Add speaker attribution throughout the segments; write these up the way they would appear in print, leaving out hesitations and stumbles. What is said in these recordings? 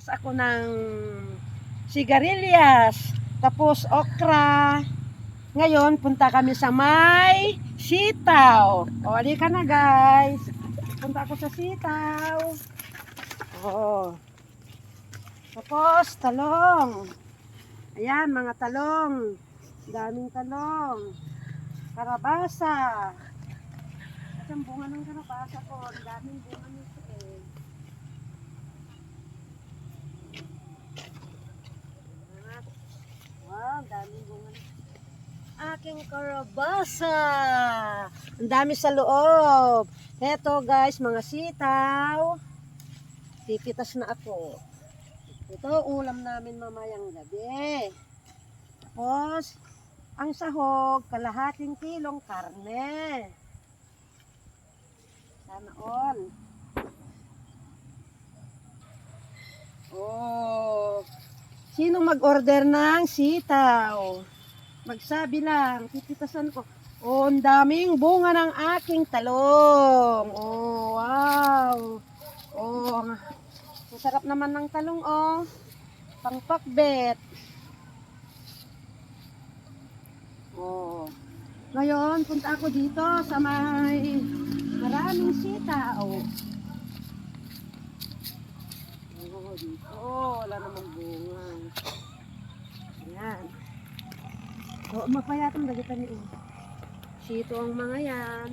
Speaker 1: Ako ng sigarilyas, tapos okra. Ngayon, punta kami sa may sitaw. O, ali ka na guys. Punta ako sa sitaw. O. Tapos, talong. Ayan, mga talong. Daming talong. Karabasa. At ang bunga ng karabasa ko, daming bunga nito eh. Wow, daming bunga nito. Aking karabasa. Ang dami sa loob. Heto guys, mga sitaw. Pipitas na ako. Ito, ulam namin mamayang gabi. Tapos, ang sahog, kalahating kilong karne. Sana all. Oh, sino mag-order ng sitaw? Magsabi lang, pipitasan ko. Oh, ang daming bunga ng aking talong. Oh, wow. Oh, ang sarap naman ng talong, oh. Pangpakbet. Oh. Ngayon, punta ako dito sa may maraming sitaw. Oh, dito. Wala namang bunga. Ayan. Oo, mapayatong dagitan niyo. Sito ang mga yan.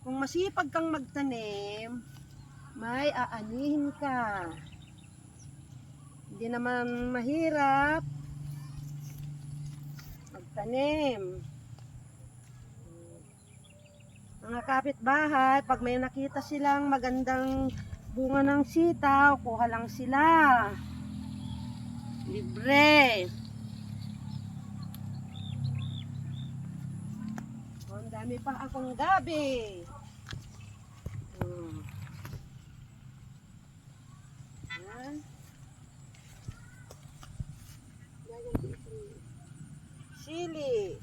Speaker 1: Kung masipag kang magtanim, may aanihin ka. Hindi naman mahirap magtanim. Mga kapitbahay, pag may nakita silang magandang bunga ng sitaw, kuha lang sila. Libre. Oh, ang dami pa akong gabi. Yan. Sili.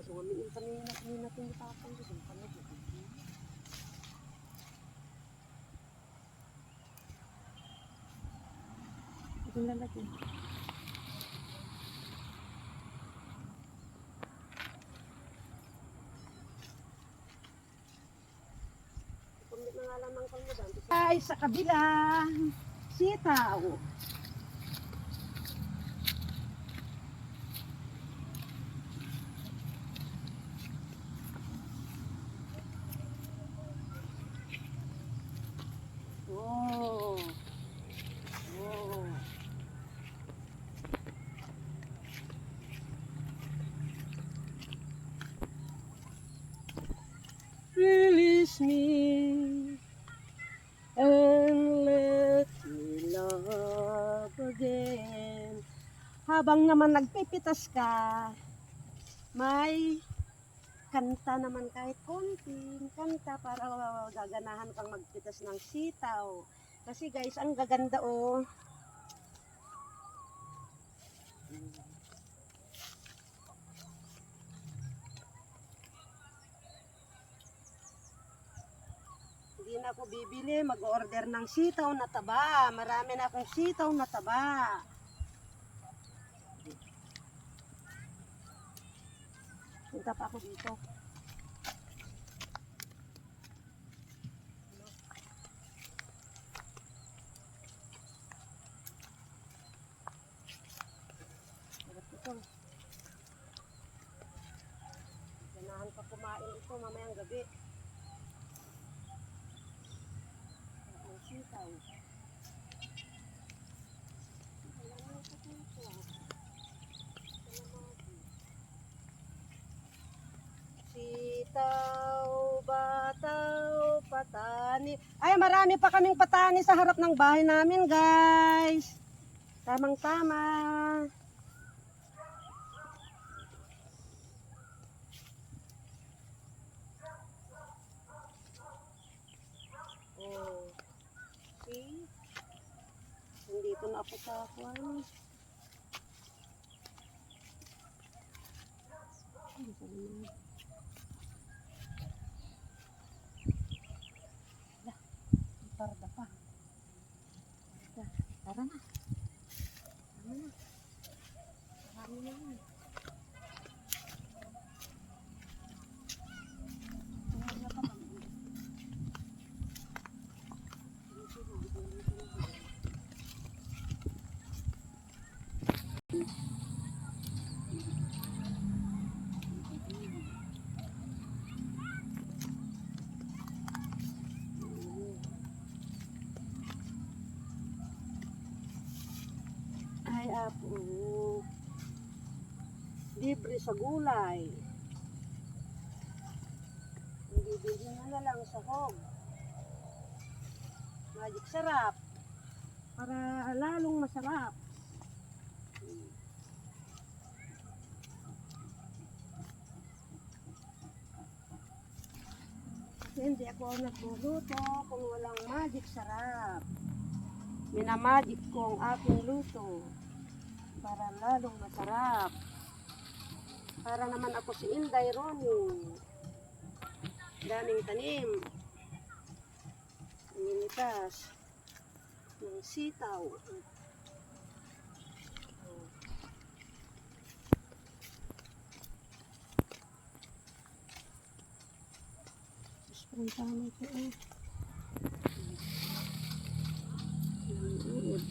Speaker 1: Sumiin pa niya natin itapang dito. Ito lalagyan. Ay, sa kabila, sitaw. Oh. Oh. Release me and let me love again. Habang naman nagpipitas ka, may kanta naman kahit konting kanta para gaganahan kang magpitas ng sitaw. Kasi guys, ang gaganda oh. Hindi na ako bibili, mag-order ng sitaw na taba. Marami na akong sitaw na taba. Punta pa ako dito. Ito. Ganahan pa kumain ito mamayang gabi. Ang sitaw. Sitaw, bataw, patani. Ay, marami pa kaming patani sa harap ng bahay namin, guys. Tamang-tama. Oh. See? Nandito na ako sa kwan. Ano sa naman? sarap. Libre sa gulay. Hindi bilhin na lang sa hog. Magic sarap. Para lalong masarap. Kasi hindi ako nagluluto kung walang magic sarap. Minamagic ko ang aking luto para lalong masarap. Para naman ako si Inday Ronin. Daming tanim. Ninitas ng sitaw. Ang tama ito eh. Ayun.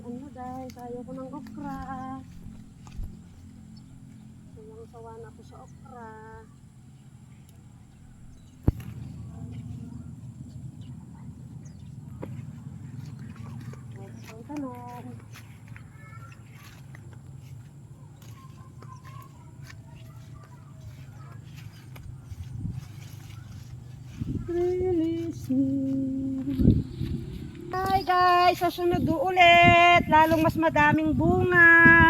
Speaker 1: Ano dahil tayo ko ng okra. Sawang-sawa na ako sa okra. Ang tanong. Release me. Hi guys, sa sunod ulit, lalong mas madaming bunga.